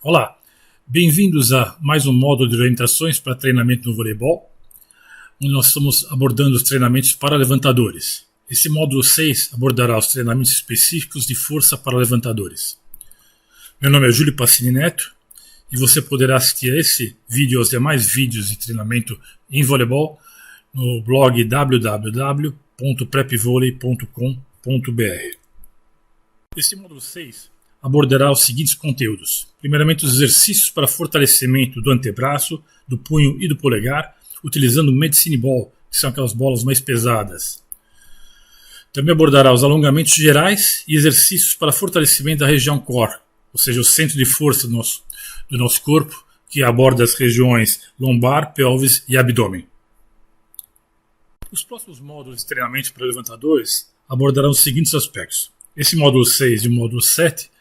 Olá, bem-vindos a mais um módulo de orientações para treinamento no voleibol, onde nós estamos abordando os treinamentos para levantadores. Esse módulo 6 abordará os treinamentos específicos de força para levantadores. Meu nome é Júlio Passini Neto e você poderá assistir a esse vídeo e aos demais vídeos de treinamento em voleibol no blog www.prepvoley.com.br. Esse módulo 6 abordará os seguintes conteúdos. Primeiramente, os exercícios para fortalecimento do antebraço, do punho e do polegar, utilizando o Medicine Ball, que são aquelas bolas mais pesadas. Também abordará os alongamentos gerais e exercícios para fortalecimento da região core, ou seja, o centro de força do nosso corpo, que aborda as regiões lombar, pelvis e abdômen. Os próximos módulos de treinamento para levantadores abordarão os seguintes aspectos. Esse módulo 6 e o módulo 7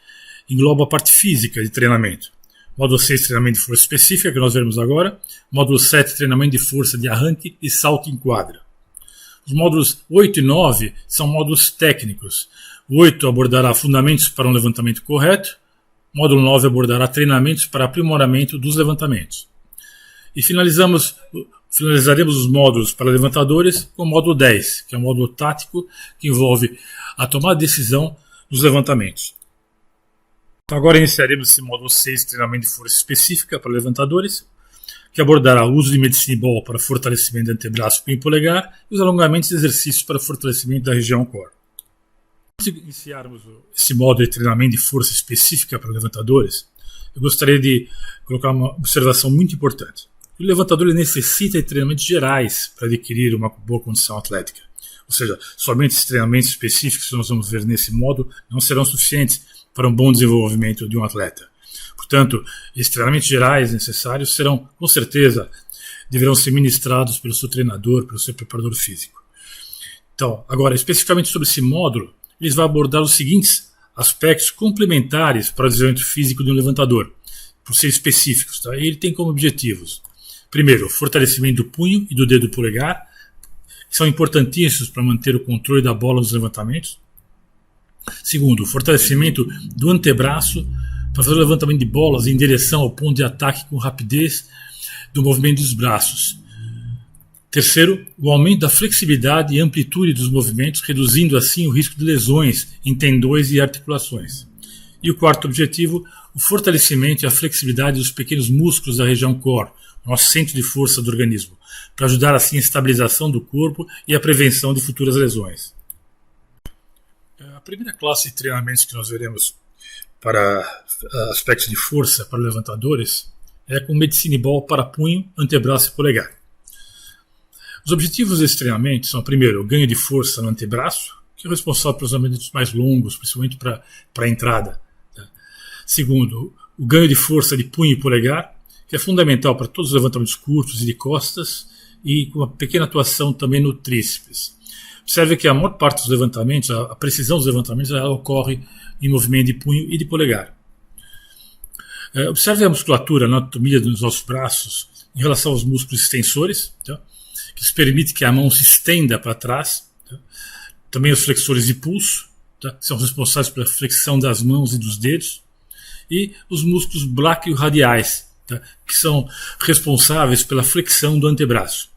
engloba a parte física de treinamento. Módulo 6, treinamento de força específica, que nós veremos agora. Módulo 7, treinamento de força de arranque e salto em quadra. Os módulos 8 e 9 são módulos técnicos. O 8 abordará fundamentos para um levantamento correto. O módulo 9 abordará treinamentos para aprimoramento dos levantamentos. E finalizaremos os módulos para levantadores com o módulo 10, que é um módulo tático que envolve a tomada de decisão dos levantamentos. Então agora iniciaremos esse módulo 6, treinamento de força específica para levantadores, que abordará o uso de Medicine Ball para fortalecimento do antebraço, punho e polegar e os alongamentos e exercícios para fortalecimento da região core. Antes de iniciarmos esse módulo de treinamento de força específica para levantadores, eu gostaria de colocar uma observação muito importante. O levantador necessita de treinamentos gerais para adquirir uma boa condição atlética. Ou seja, somente esses treinamentos específicos que nós vamos ver nesse módulo não serão suficientes para um bom desenvolvimento de um atleta. Portanto, esses treinamentos gerais necessários serão, com certeza, deverão ser ministrados pelo seu treinador, pelo seu preparador físico. Então, agora, especificamente sobre esse módulo, eles vão abordar os seguintes aspectos complementares para o desenvolvimento físico de um levantador, por ser específicos. Tá? E ele tem como objetivos, primeiro, fortalecimento do punho e do dedo polegar, que são importantíssimos para manter o controle da bola nos levantamentos. Segundo, fortalecimento do antebraço para fazer o levantamento de bolas em direção ao ponto de ataque com rapidez do movimento dos braços. Terceiro, o aumento da flexibilidade e amplitude dos movimentos, reduzindo assim o risco de lesões em tendões e articulações. E o quarto objetivo, o fortalecimento e a flexibilidade dos pequenos músculos da região core, nosso centro de força do organismo, para ajudar assim a estabilização do corpo e a prevenção de futuras lesões. A primeira classe de treinamentos que nós veremos para aspectos de força para levantadores é com Medicine Ball para punho, antebraço e polegar. Os objetivos desse treinamento são, primeiro, o ganho de força no antebraço, que é responsável pelos levantamentos mais longos, principalmente para a entrada. Segundo, o ganho de força de punho e polegar, que é fundamental para todos os levantamentos curtos e de costas, e com uma pequena atuação também no tríceps. Observe que a maior parte dos levantamentos, a precisão dos levantamentos, ela ocorre em movimento de punho e de polegar. Observe a musculatura, a anatomia dos nossos braços em relação aos músculos extensores, tá? Que isso permite que a mão se estenda para trás. Tá? Também os flexores de pulso, tá? Que são responsáveis pela flexão das mãos e dos dedos. E os músculos braquioradiais, tá? Que são responsáveis pela flexão do antebraço.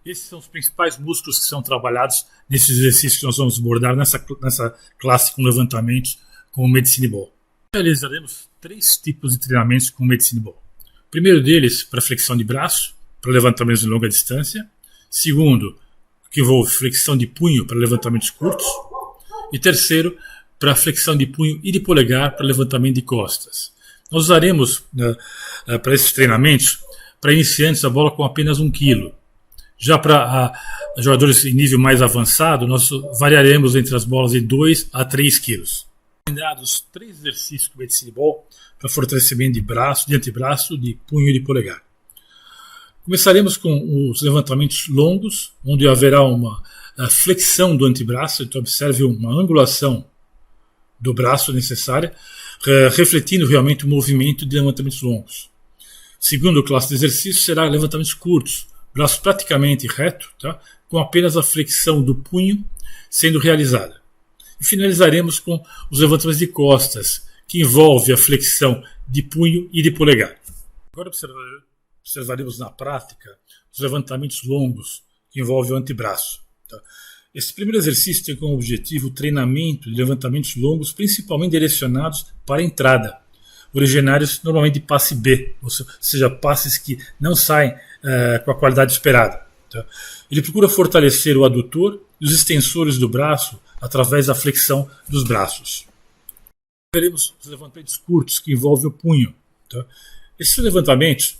Esses são os principais músculos que são trabalhados nesses exercícios que nós vamos abordar nessa classe com levantamentos com o Medicine Ball. Realizaremos 3 tipos de treinamentos com o Medicine Ball. O primeiro deles para flexão de braço, para levantamentos de longa distância. Segundo, que envolve flexão de punho para levantamentos curtos. E terceiro, para flexão de punho e de polegar para levantamento de costas. Nós usaremos para esses treinamentos, para iniciantes, a bola com apenas 1 kg. Já para jogadores em nível mais avançado, nós variaremos entre as bolas de 2 a 3 kg. Os 3 exercícios com o Medicine Ball para fortalecimento de braço, de antebraço, de punho e de polegar. Começaremos com os levantamentos longos, onde haverá uma flexão do antebraço, então observe uma angulação do braço necessária, refletindo realmente o movimento de levantamentos longos. Segundo classe de exercício será levantamentos curtos, braço praticamente reto, tá? Com apenas a flexão do punho sendo realizada. E finalizaremos com os levantamentos de costas, que envolve a flexão de punho e de polegar. Agora observaremos na prática os levantamentos longos, que envolvem o antebraço. Tá? Esse primeiro exercício tem como objetivo o treinamento de levantamentos longos, principalmente direcionados para a entrada, originários normalmente de passe B, ou seja, passes que não saem com a qualidade esperada. Tá? Ele procura fortalecer o adutor e os extensores do braço através da flexão dos braços. Veremos os levantamentos curtos que envolvem o punho. Tá? Esses levantamentos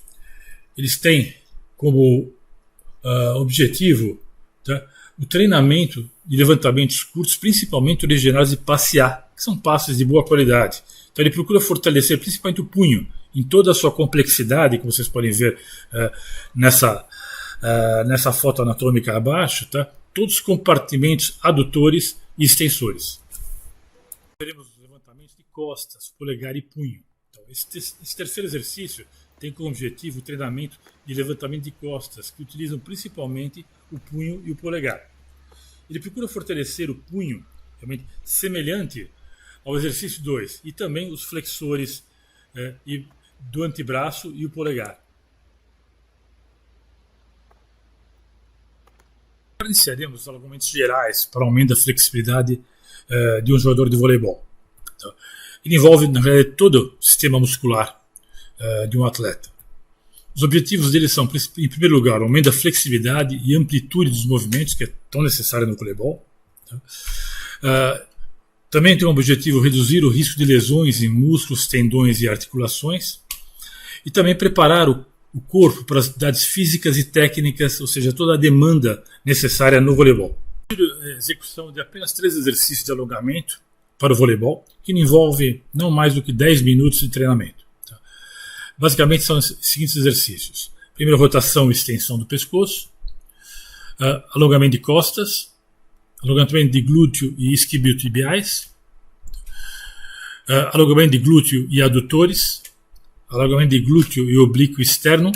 eles têm como objetivo, tá, o treinamento de levantamentos curtos, principalmente originados de passe A, que são passes de boa qualidade. Então ele procura fortalecer principalmente o punho em toda a sua complexidade, como vocês podem ver nessa foto anatômica abaixo, tá? Todos os compartimentos adutores e extensores. Teremos os levantamentos de costas, polegar e punho. Então, esse terceiro exercício tem como objetivo o treinamento de levantamento de costas, que utilizam principalmente o punho e o polegar. Ele procura fortalecer o punho, realmente semelhante ao exercício 2, e também os flexores do antebraço e o polegar. Agora iniciaremos os alongamentos gerais para aumento da flexibilidade de um jogador de voleibol. Então, ele envolve, na realidade, todo o sistema muscular de um atleta. Os objetivos dele são, em primeiro lugar, o aumento da flexibilidade e amplitude dos movimentos, que é tão necessário no voleibol. Tá? Também tem como objetivo reduzir o risco de lesões em músculos, tendões e articulações. E também preparar o corpo para as atividades físicas e técnicas, ou seja, toda a demanda necessária no voleibol. A execução de apenas 3 exercícios de alongamento para o voleibol, que envolve não mais do que 10 minutos de treinamento. Tá? Basicamente são os seguintes exercícios. Primeiro, rotação e extensão do pescoço, alongamento de costas, alongamento de glúteo e isquiotibiais, alongamento de glúteo e adutores, alongamento de glúteo e oblíquo externo,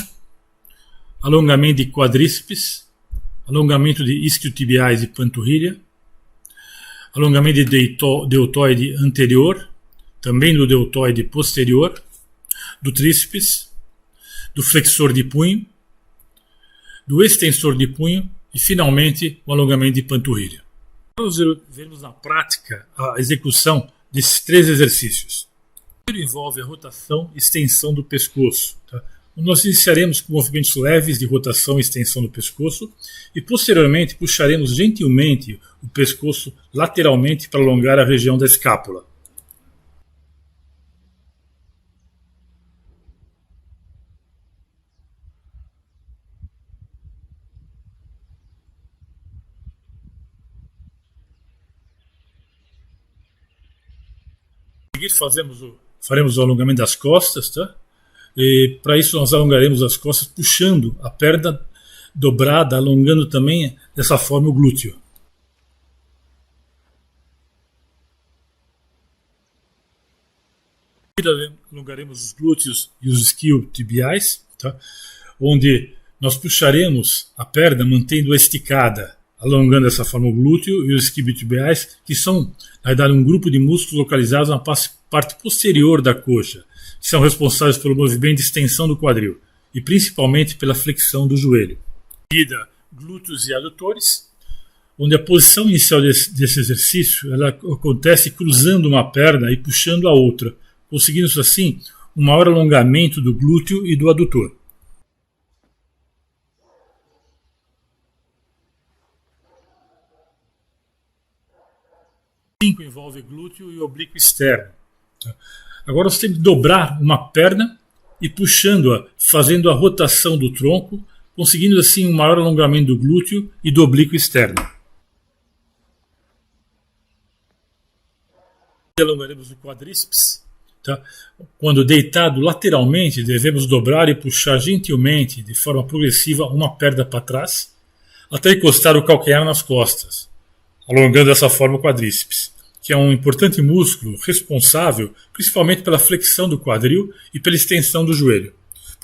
alongamento de quadríceps, alongamento de isquiotibiais e panturrilha, alongamento de deltoide anterior, também do deltoide posterior, do tríceps, do flexor de punho, do extensor de punho e, finalmente, o alongamento de panturrilha. Vamos vermos na prática a execução desses 3 exercícios. Primeiro envolve a rotação e extensão do pescoço. Tá? Nós iniciaremos com movimentos leves de rotação e extensão do pescoço e, posteriormente, puxaremos gentilmente o pescoço lateralmente para alongar a região da escápula. Em seguida, faremos o alongamento das costas, tá? E para isso nós alongaremos as costas puxando a perna dobrada, alongando também dessa forma o glúteo. Em seguida, alongaremos os glúteos e os isquiotibiais, tá? Onde nós puxaremos a perna mantendo-a esticada, alongando dessa forma o glúteo e os isquiotibiais, que são, na verdade, um grupo de músculos localizados na parte posterior da coxa, que são responsáveis pelo movimento de extensão do quadril e principalmente pela flexão do joelho. Em seguida, glúteos e adutores, onde a posição inicial desse exercício ela acontece cruzando uma perna e puxando a outra, conseguindo assim um maior alongamento do glúteo e do adutor. 5 envolve glúteo e oblíquo externo. Agora nós temos que dobrar uma perna e puxando-a, fazendo a rotação do tronco, conseguindo assim um maior alongamento do glúteo e do oblíquo externo. Alongaremos o quadríceps. Tá? Quando deitado lateralmente, devemos dobrar e puxar gentilmente, de forma progressiva, uma perna para trás, até encostar o calcanhar nas costas, alongando dessa forma o quadríceps, que é um importante músculo responsável principalmente pela flexão do quadril e pela extensão do joelho.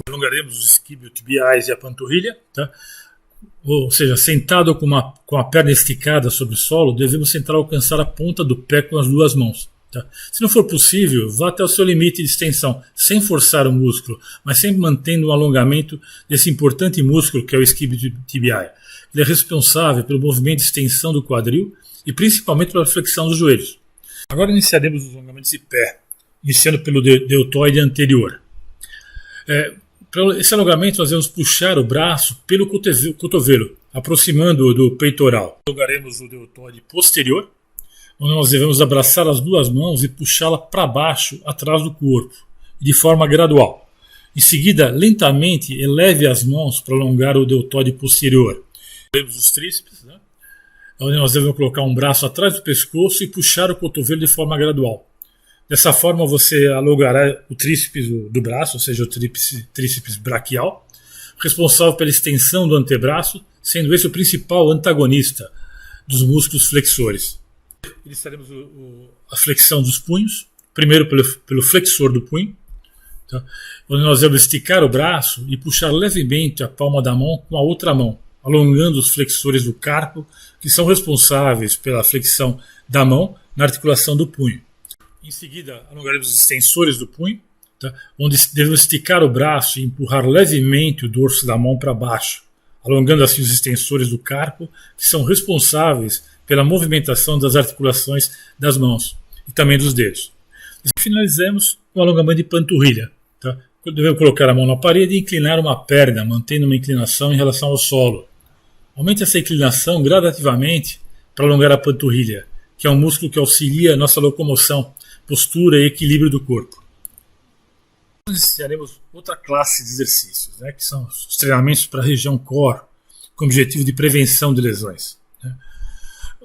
Alongaremos os isquiotibiais e a panturrilha, tá? Ou seja, sentado com a perna esticada sobre o solo, devemos tentar alcançar a ponta do pé com as 2 mãos. Tá? Se não for possível, vá até o seu limite de extensão, sem forçar o músculo, mas sempre mantendo um alongamento desse importante músculo que é o isquiotibial. Ele é responsável pelo movimento de extensão do quadril e principalmente pela flexão dos joelhos. Agora iniciaremos os alongamentos de pé, iniciando pelo deltoide anterior. Para esse alongamento, nós vamos puxar o braço pelo cotovelo, aproximando-o do peitoral. Alongaremos o deltoide posterior, onde nós devemos abraçar as duas mãos e puxá-la para baixo, atrás do corpo, de forma gradual. Em seguida, lentamente, eleve as mãos para alongar o deltoide posterior. Temos os tríceps, né? Onde nós devemos colocar um braço atrás do pescoço e puxar o cotovelo de forma gradual. Dessa forma, você alongará o tríceps do braço, ou seja, o tríceps braquial, responsável pela extensão do antebraço, sendo esse o principal antagonista dos músculos flexores. Iniciaremos a flexão dos punhos, primeiro pelo flexor do punho, tá? Onde nós vamos esticar o braço e puxar levemente a palma da mão com a outra mão, alongando os flexores do carpo, que são responsáveis pela flexão da mão na articulação do punho. Em seguida, alongaremos os extensores do punho, tá? Onde devemos esticar o braço e empurrar levemente o dorso da mão para baixo, alongando assim os extensores do carpo, que são responsáveis pela movimentação das articulações das mãos e também dos dedos. E finalizamos com o alongamento de panturrilha. Tá? Devemos colocar a mão na parede e inclinar uma perna, mantendo uma inclinação em relação ao solo. Aumente essa inclinação gradativamente para alongar a panturrilha, que é um músculo que auxilia a nossa locomoção, postura e equilíbrio do corpo. Iniciaremos outra classe de exercícios, né, que são os treinamentos para a região core, com o objetivo de prevenção de lesões. Né.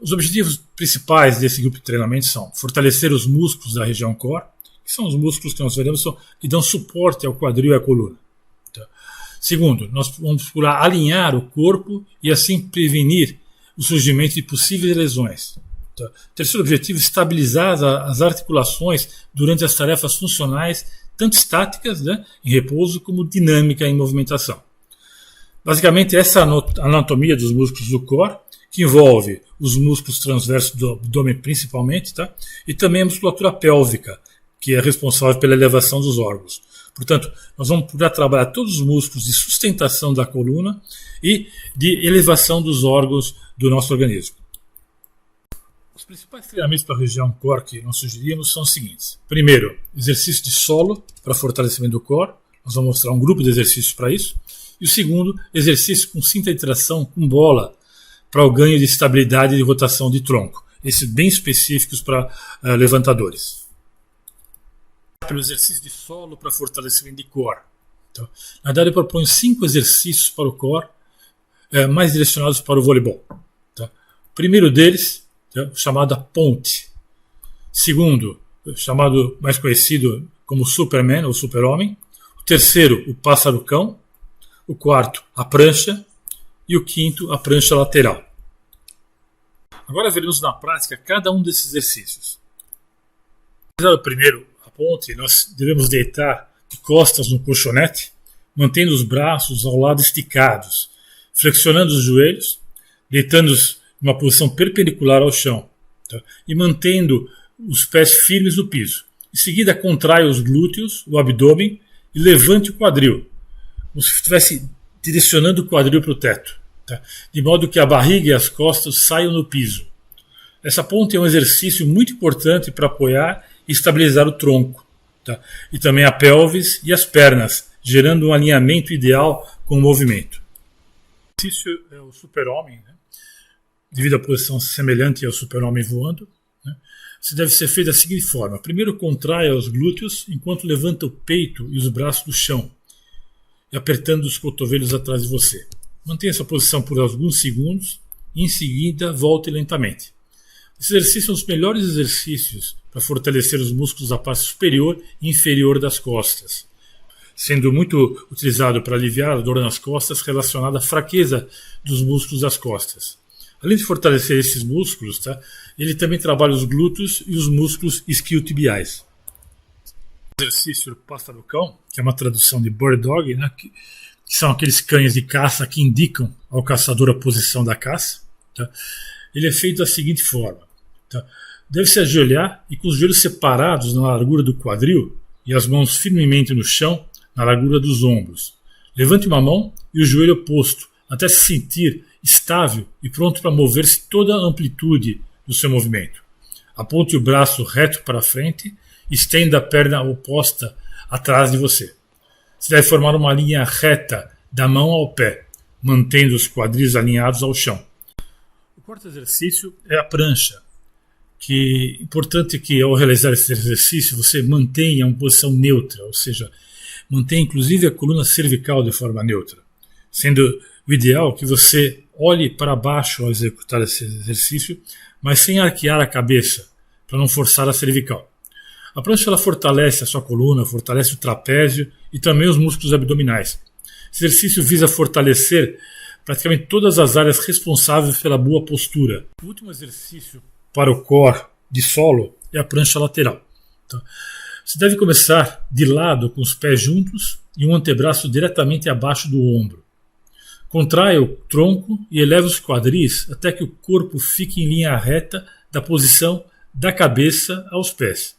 Os objetivos principais desse grupo de treinamento são fortalecer os músculos da região core, que são os músculos que nós veremos que dão suporte ao quadril e à coluna. Tá. Segundo, nós vamos procurar alinhar o corpo e assim prevenir o surgimento de possíveis lesões. Tá. Terceiro objetivo, estabilizar as articulações durante as tarefas funcionais, tanto estáticas, né, em repouso, como dinâmica em movimentação. Basicamente, essa anatomia dos músculos do core, que envolve os músculos transversos do abdômen principalmente, tá? E também a musculatura pélvica, que é responsável pela elevação dos órgãos. Portanto, nós vamos procurar trabalhar todos os músculos de sustentação da coluna e de elevação dos órgãos do nosso organismo. Os principais treinamentos para a região core que nós sugerimos são os seguintes. Primeiro, exercício de solo para fortalecimento do core. Nós vamos mostrar um grupo de exercícios para isso. E o segundo, exercício com cinta de tração com bola para o ganho de estabilidade e de rotação de tronco. Esses bem específicos para levantadores. Pelo exercício de solo para fortalecimento de core. Então, na verdade, eu proponho 5 exercícios para o core, mais direcionados para o voleibol. Tá? O primeiro deles, chamado a ponte. Segundo, chamado mais conhecido como Superman ou Super-Homem. O terceiro, o pássaro-cão. O quarto, a prancha. E o quinto, a prancha lateral. Agora veremos na prática cada um desses exercícios. O primeiro, a ponte, nós devemos deitar de costas no colchonete, mantendo os braços ao lado esticados, flexionando os joelhos, deitando-os em uma posição perpendicular ao chão, tá? E mantendo os pés firmes no piso. Em seguida, contrai os glúteos, o abdômen e levante o quadril, como se estivesse direcionando o quadril para o teto, tá? De modo que a barriga e as costas saiam no piso. Essa ponte é um exercício muito importante para apoiar e estabilizar o tronco, tá? E também a pelvis e as pernas, gerando um alinhamento ideal com o movimento. O exercício é o super-homem, né? Devido à posição semelhante ao super-homem voando, né? Isso deve ser feito da seguinte forma. Primeiro contraia os glúteos enquanto levanta o peito e os braços do chão, e apertando os cotovelos atrás de você. Mantenha essa posição por alguns segundos e em seguida volte lentamente. Esse exercício é um dos melhores exercícios para fortalecer os músculos da parte superior e inferior das costas, sendo muito utilizado para aliviar a dor nas costas relacionada à fraqueza dos músculos das costas. Além de fortalecer esses músculos, tá, ele também trabalha os glúteos e os músculos isquiotibiais. O exercício pássaro-cão, que é uma tradução de bird dog, né, que são aqueles cães de caça que indicam ao caçador a posição da caça. Tá? Ele é feito da seguinte forma. Tá? deve-se ajoelhar e com os joelhos separados na largura do quadril e as mãos firmemente no chão, na largura dos ombros. Levante uma mão e o joelho oposto, até se sentir estável e pronto para mover-se toda a amplitude do seu movimento. Aponte o braço reto para frente e estenda a perna oposta atrás de você. Você deve formar uma linha reta da mão ao pé, mantendo os quadris alinhados ao chão. O quarto exercício é a prancha, que é importante que ao realizar esse exercício você mantenha uma posição neutra, ou seja, mantenha inclusive a coluna cervical de forma neutra, sendo o ideal que você olhe para baixo ao executar esse exercício, mas sem arquear a cabeça, para não forçar a cervical. A prancha ela fortalece a sua coluna, fortalece o trapézio e também os músculos abdominais. Esse exercício visa fortalecer praticamente todas as áreas responsáveis pela boa postura. O último exercício para o core de solo é a prancha lateral. Então, você deve começar de lado com os pés juntos e um antebraço diretamente abaixo do ombro. Contraia o tronco e eleva os quadris até que o corpo fique em linha reta da posição da cabeça aos pés.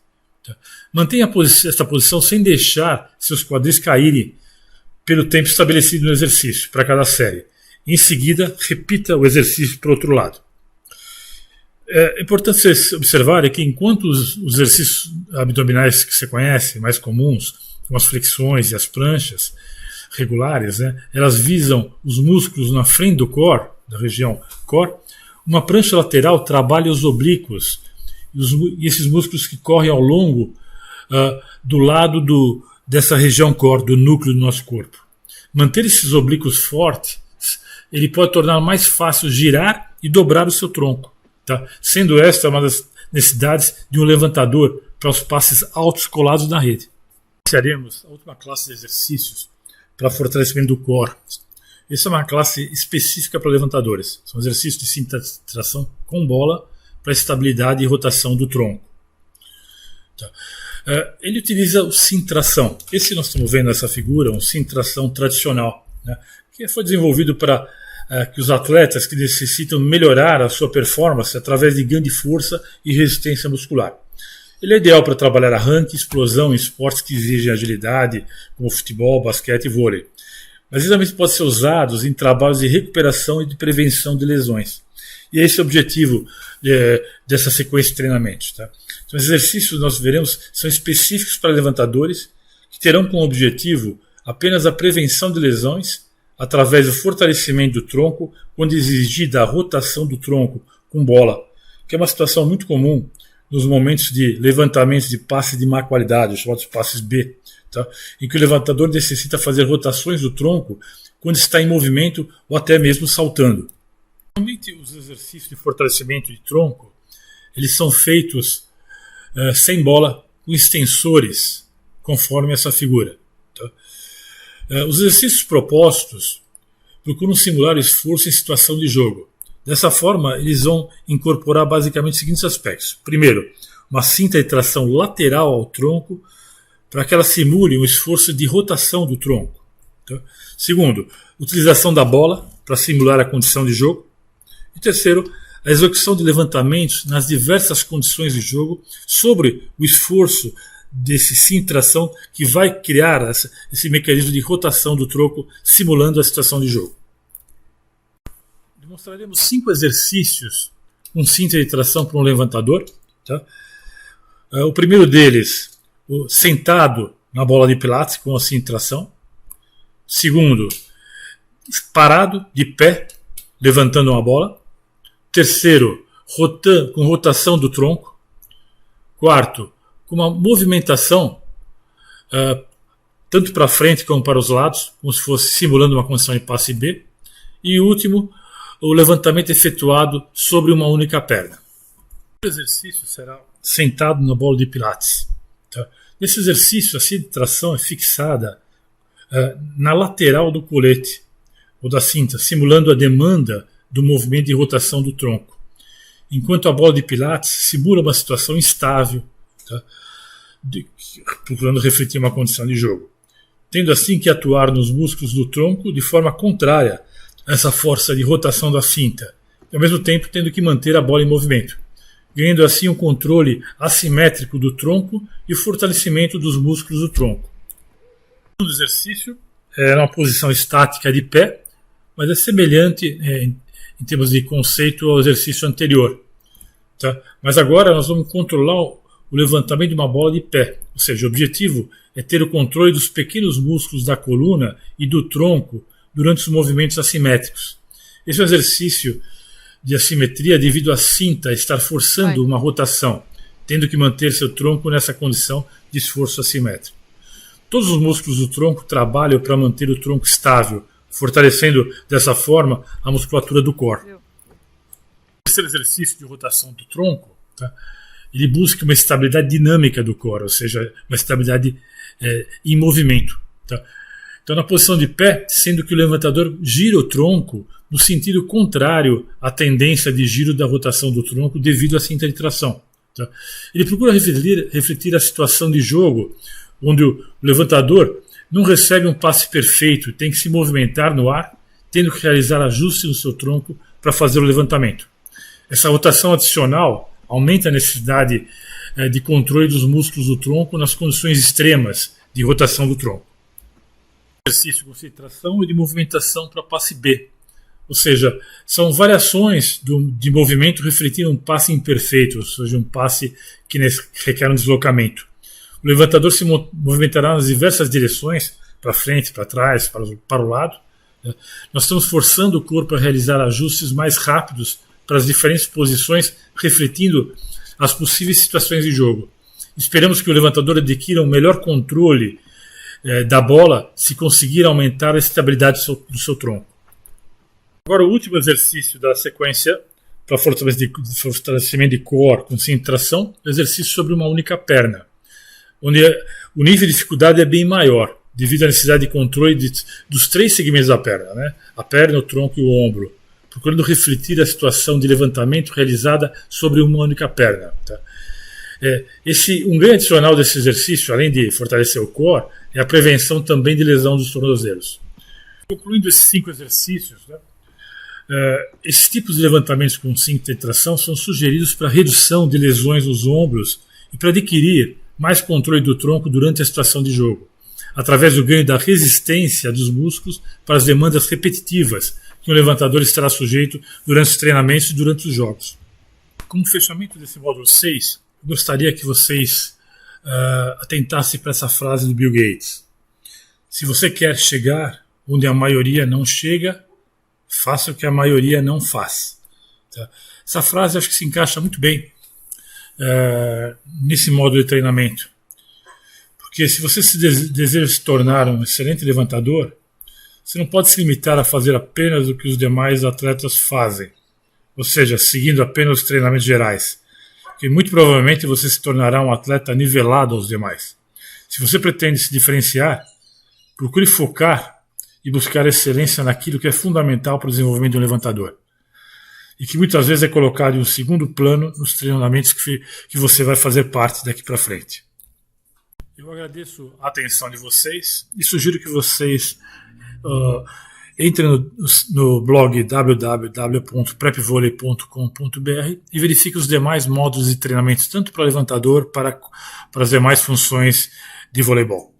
Mantenha esta posição sem deixar seus quadris caírem pelo tempo estabelecido no exercício para cada série. Em seguida, repita o exercício para o outro lado. É importante você observar que enquanto os exercícios abdominais que você conhece, mais comuns, como as flexões e as pranchas regulares, elas visam os músculos na frente do core, da região core, uma prancha lateral trabalha os oblíquos e esses músculos que correm ao longo do lado dessa região core, do núcleo do nosso corpo. Manter esses oblíquos fortes, ele pode tornar mais fácil girar e dobrar o seu tronco. Tá? Sendo esta uma das necessidades de um levantador para os passes altos colados na rede. Iniciaremos a última classe de exercícios para fortalecimento do core. Essa é uma classe específica para levantadores. São exercícios de cinta-tração com bola para estabilidade e rotação do tronco. Tá. Ele utiliza o cintração. Esse nós estamos vendo nessa figura, um cintração tradicional, que foi desenvolvido para que os atletas que necessitam melhorar a sua performance através de ganho de força e resistência muscular. Ele é ideal para trabalhar arranque e explosão em esportes que exigem agilidade, como futebol, basquete e vôlei. Mas ele também pode ser usado em trabalhos de recuperação e de prevenção de lesões. E esse é o objetivo dessa sequência de treinamentos. Tá? Então, os exercícios que nós veremos são específicos para levantadores, que terão como objetivo apenas a prevenção de lesões através do fortalecimento do tronco, quando exigida a rotação do tronco com bola, que é uma situação muito comum nos momentos de levantamentos de passes de má qualidade, os chamados passes B, tá? Em que o levantador necessita fazer rotações do tronco quando está em movimento ou até mesmo saltando. Normalmente os exercícios de fortalecimento de tronco eles são feitos sem bola, com extensores, conforme essa figura. Tá? Os exercícios propostos procuram simular o esforço em situação de jogo. Dessa forma, eles vão incorporar basicamente os seguintes aspectos. Primeiro, uma cinta de tração lateral ao tronco para que ela simule um esforço de rotação do tronco. Tá? Segundo, utilização da bola para simular a condição de jogo. E terceiro, a execução de levantamentos nas diversas condições de jogo sobre o esforço desse cintração que vai criar esse mecanismo de rotação do tronco simulando a situação de jogo. Demonstraremos 5 exercícios com cinta de tração para um levantador. Tá? O primeiro deles, sentado na bola de pilates com a cinta de tração. Segundo, parado, de pé, levantando uma bola. Terceiro, com rotação do tronco. Quarto, com uma movimentação tanto para frente como para os lados, como se fosse simulando uma condição de passe B. E último, o levantamento efetuado sobre uma única perna. O exercício será sentado na bola de pilates. Tá? Nesse exercício, a cinta de tração é fixada na lateral do colete ou da cinta, simulando a demanda do movimento de rotação do tronco. Enquanto a bola de pilates simula uma situação instável, tá? Procurando refletir uma condição de jogo. Tendo assim que atuar nos músculos do tronco de forma contrária a essa força de rotação da cinta, e ao mesmo tempo tendo que manter a bola em movimento. ganhando assim um controle assimétrico do tronco e o fortalecimento dos músculos do tronco. O segundo exercício é uma posição estática de pé, mas é semelhante em termos de conceito ao exercício anterior. Tá? Mas agora nós vamos controlar o levantamento de uma bola de pé, ou seja, o objetivo é ter o controle dos pequenos músculos da coluna e do tronco durante os movimentos assimétricos. Esse é um exercício de assimetria devido à cinta estar forçando uma rotação, tendo que manter seu tronco nessa condição de esforço assimétrico. Todos os músculos do tronco trabalham para manter o tronco estável, fortalecendo dessa forma a musculatura do core. Esse exercício de rotação do tronco, tá? Ele busca uma estabilidade dinâmica do core, ou seja, uma estabilidade em movimento. Tá? Então, na posição de pé, sendo que o levantador gira o tronco no sentido contrário à tendência de giro da rotação do tronco devido à cinta de tração. Tá? Ele procura refletir a situação de jogo onde o levantador não recebe um passe perfeito, tem que se movimentar no ar, tendo que realizar ajustes no seu tronco para fazer o levantamento. Essa rotação adicional aumenta a necessidade de controle dos músculos do tronco nas condições extremas de rotação do tronco. Exercício de concentração e de movimentação para passe B. Ou seja, são variações de movimento refletindo um passe imperfeito, ou seja, um passe que requer um deslocamento. O levantador se movimentará nas diversas direções, para frente, para trás, para o lado. Nós estamos forçando o corpo a realizar ajustes mais rápidos para as diferentes posições, refletindo as possíveis situações de jogo. Esperamos que o levantador adquira um melhor controle da bola se conseguir aumentar a estabilidade do seu tronco. Agora, o último exercício da sequência para fortalecimento de core com concentração é o exercício sobre uma única perna, onde o nível de dificuldade é bem maior, devido à necessidade de controle dos três segmentos da perna, né? A perna, o tronco e o ombro, procurando refletir a situação de levantamento realizada sobre uma única perna. Tá? Um ganho adicional desse exercício, além de fortalecer o core, é a prevenção também de lesão dos tornozelos. Concluindo esses 5 exercícios, né? Esses tipos de levantamentos com cinta de tração são sugeridos para redução de lesões nos ombros e para adquirir mais controle do tronco durante a situação de jogo, através do ganho da resistência dos músculos para as demandas repetitivas que o levantador estará sujeito durante os treinamentos e durante os jogos. Como fechamento desse módulo 6, eu gostaria que vocês atentassem para essa frase do Bill Gates. Se você quer chegar onde a maioria não chega, faça o que a maioria não faz. Tá? Essa frase acho que se encaixa muito bem nesse módulo de treinamento. Porque se você deseja se tornar um excelente levantador, você não pode se limitar a fazer apenas o que os demais atletas fazem, ou seja, seguindo apenas os treinamentos gerais, porque muito provavelmente você se tornará um atleta nivelado aos demais. Se você pretende se diferenciar, procure focar e buscar excelência naquilo que é fundamental para o desenvolvimento de um levantador, e que muitas vezes é colocado em um segundo plano nos treinamentos que você vai fazer parte daqui para frente. Eu agradeço a atenção de vocês e sugiro que vocês entrem no blog www.prepvoley.com.br e verifiquem os demais módulos de treinamento, tanto para levantador para as demais funções de voleibol.